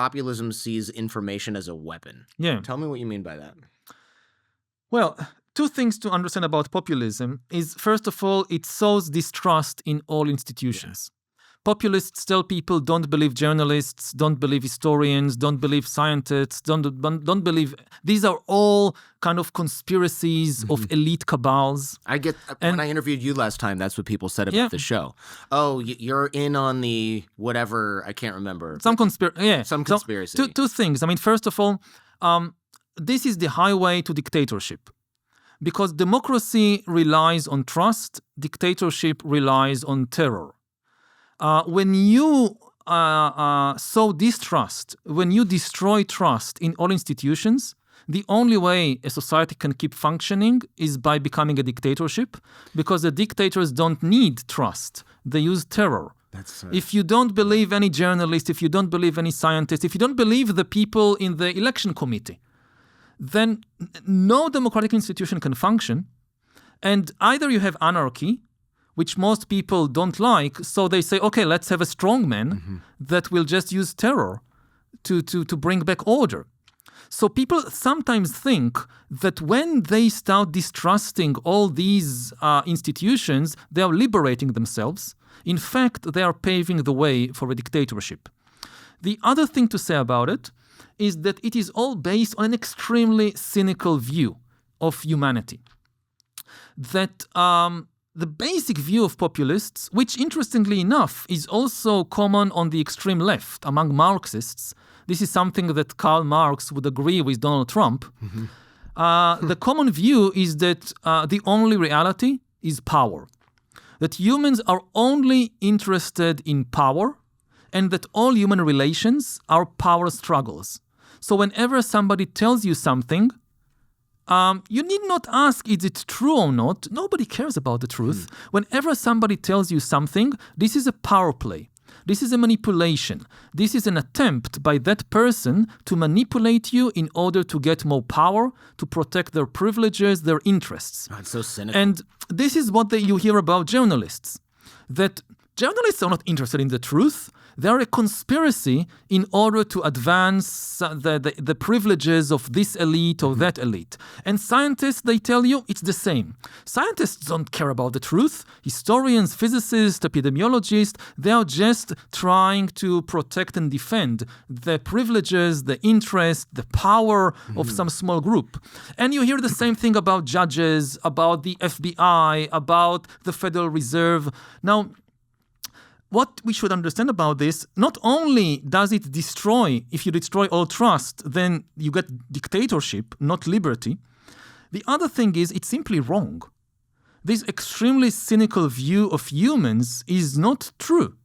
populism sees information as a weapon. Yeah. Tell me what you mean by that. Well, two things to understand about populism is, first of all, it sows distrust in all institutions. Yeah. Populists tell people don't believe journalists, don't believe historians, don't believe scientists, don't believe. These are all kind of conspiracies of elite cabals. When I interviewed you last time, that's what people said about the show. Oh, you're in on the whatever, I can't remember. Some conspiracy. Two things. I mean, first of all, this is the highway to dictatorship. Because democracy relies on trust, dictatorship relies on terror. When you sow distrust, when you destroy trust in all institutions, the only way a society can keep functioning is by becoming a dictatorship, because the dictators don't need trust. They use terror. If you don't believe any journalist, if you don't believe any scientist, if you don't believe the people in the election committee, then no democratic institution can function. And either you have anarchy, which most people don't like, so they say, okay, let's have a strong man that will just use terror to bring back order. So people sometimes think that when they start distrusting all these institutions, they are liberating themselves. In fact, they are paving the way for a dictatorship. The other thing to say about it is that it is all based on an extremely cynical view of humanity. That the basic view of populists, which interestingly enough is also common on the extreme left among Marxists, this is something that Karl Marx would agree with Donald Trump. The common view is that the only reality is power. That humans are only interested in power, and that all human relations are power struggles. So whenever somebody tells you something, you need not ask, is it true or not? Nobody cares about the truth. Whenever somebody tells you something, this is a power play. This is a manipulation. This is an attempt by that person to manipulate you in order to get more power, to protect their privileges, their interests. Oh, it's so cynical. And this is what you hear about journalists. That journalists are not interested in the truth. They are a conspiracy in order to advance the privileges of this elite or that elite. And scientists, they tell you it's the same. Scientists don't care about the truth. Historians, physicists, epidemiologists, they are just trying to protect and defend the privileges, the interest, the power of some small group. And you hear the same thing about judges, about the FBI, about the Federal Reserve. Now, what we should understand about this, not only does it destroy, if you destroy all trust, then you get dictatorship, not liberty. The other thing is, it's simply wrong. This extremely cynical view of humans is not true.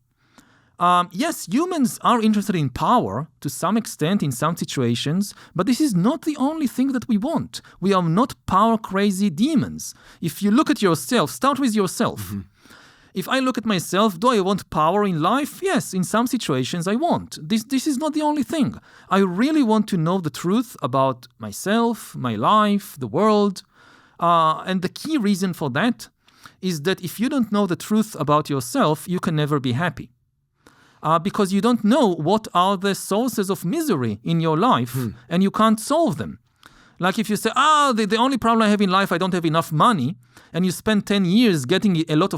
Yes, humans are interested in power to some extent in some situations, but this is not the only thing that we want. We are not power-crazy demons. If you look at yourself, start with yourself. If I look at myself, do I want power in life? Yes, in some situations I want. This is not the only thing. I really want to know the truth about myself, my life, the world. And the key reason for that is that if you don't know the truth about yourself, you can never be happy. Because you don't know what are the sources of misery in your life, and you can't solve them. Like if you say, the only problem I have in life, I don't have enough money, and you spend 10 years getting a lot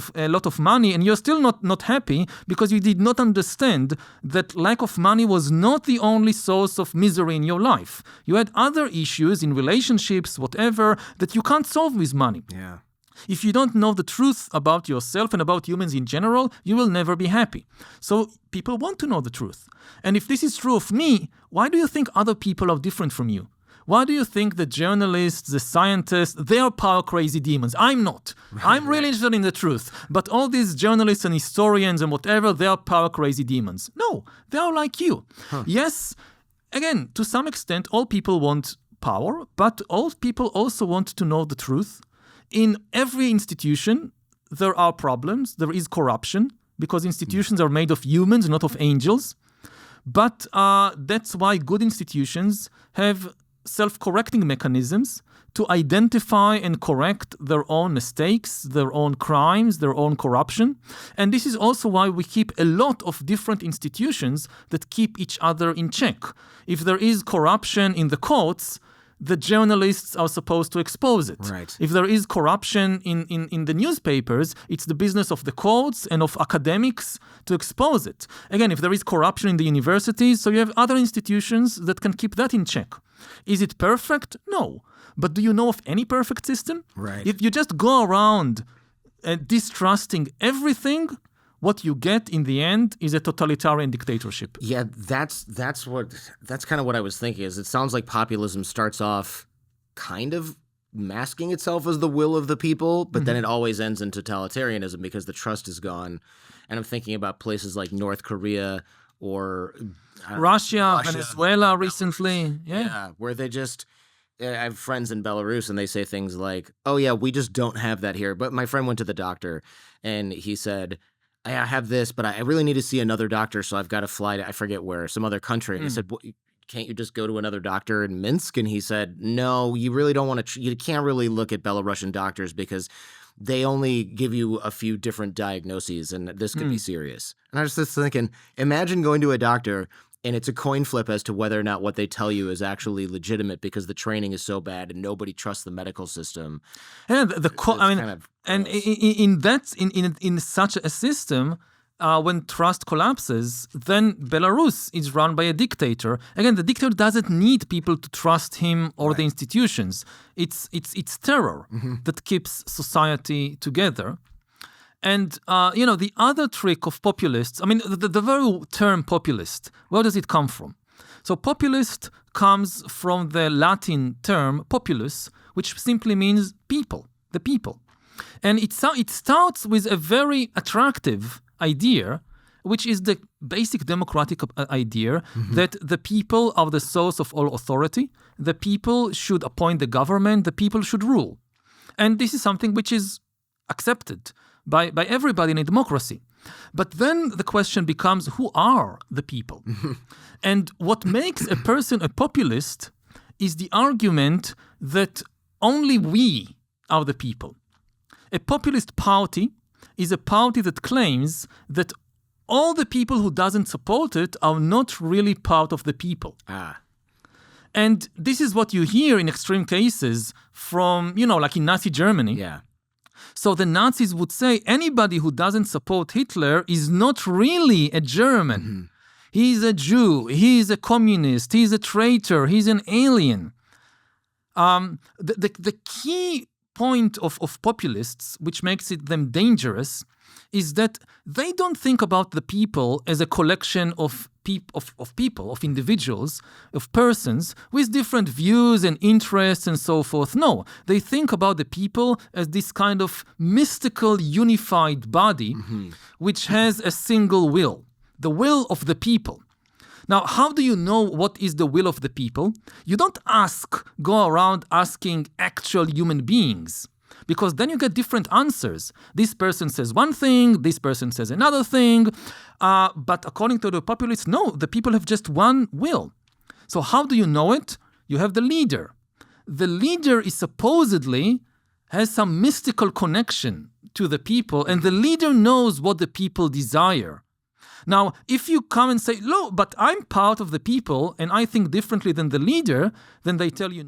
of money, and you're still not happy because you did not understand that lack of money was not the only source of misery in your life. You had other issues in relationships, whatever, that you can't solve with money. Yeah. If you don't know the truth about yourself and about humans in general, you will never be happy. So people want to know the truth. And if this is true of me, why do you think other people are different from you? Why do you think the journalists, the scientists, they are power-crazy demons? I'm not. I'm really interested in the truth. But all these journalists and historians and whatever, they are power-crazy demons. No, they are like you. Yes, again, to some extent, all people want power, but all people also want to know the truth. In every institution, there are problems. There is corruption, because institutions are made of humans, not of angels. But that's why good institutions have self-correcting mechanisms to identify and correct their own mistakes, their own crimes, their own corruption. And this is also why we keep a lot of different institutions that keep each other in check. If there is corruption in the courts, the journalists are supposed to expose it. Right. If there is corruption in the newspapers, it's the business of the courts and of academics to expose it. Again, if there is corruption in the universities, so you have other institutions that can keep that in check. Is it perfect? No. But do you know of any perfect system? Right. If you just go around distrusting everything, what you get in the end is a totalitarian dictatorship. Yeah, that's kind of what I was thinking. Is it sounds like populism starts off kind of masking itself as the will of the people, but then it always ends in totalitarianism because the trust is gone. And I'm thinking about places like North Korea or Russia, Venezuela recently. Yeah, where they just. I have friends in Belarus, and they say things like, "Oh yeah, we just don't have that here." But my friend went to the doctor, and he said, I have this, but I really need to see another doctor, so I've got to fly to, I forget where, some other country. And I said, can't you just go to another doctor in Minsk? And he said, no, you really don't want to, you can't really look at Belarusian doctors because they only give you a few different diagnoses, and this could be serious. And I was just thinking, imagine going to a doctor and it's a coin flip as to whether or not what they tell you is actually legitimate because the training is so bad and nobody trusts the medical system. And in such a system, when trust collapses, then Belarus is run by a dictator. Again, the dictator doesn't need people to trust him or the institutions. It's terror that keeps society together. And, the other trick of populists, I mean, the very term populist, where does it come from? So populist comes from the Latin term populus, which simply means people, the people. And it starts with a very attractive idea, which is the basic democratic idea that the people are the source of all authority, the people should appoint the government, the people should rule. And this is something which is accepted by everybody in a democracy. But then the question becomes, who are the people? And what makes a person a populist is the argument that only we are the people. A populist party is a party that claims that all the people who doesn't support it are not really part of the people. And this is what you hear in extreme cases from, like in Nazi Germany. Yeah. So the Nazis would say anybody who doesn't support Hitler is not really a German. He's a Jew, he's a communist, he's a traitor, he's an alien. The key point of populists, which makes them dangerous, is that they don't think about the people as a collection of people, of individuals, of persons with different views and interests and so forth. No, they think about the people as this kind of mystical, unified body which has a single will, the will of the people. Now, how do you know what is the will of the people? You don't go around asking actual human beings, because then you get different answers. This person says one thing, this person says another thing. But according to the populists, no, the people have just one will. So how do you know it? You have the leader. The leader is supposedly has some mystical connection to the people, and the leader knows what the people desire. Now, if you come and say, no, but I'm part of the people and I think differently than the leader, then they tell you,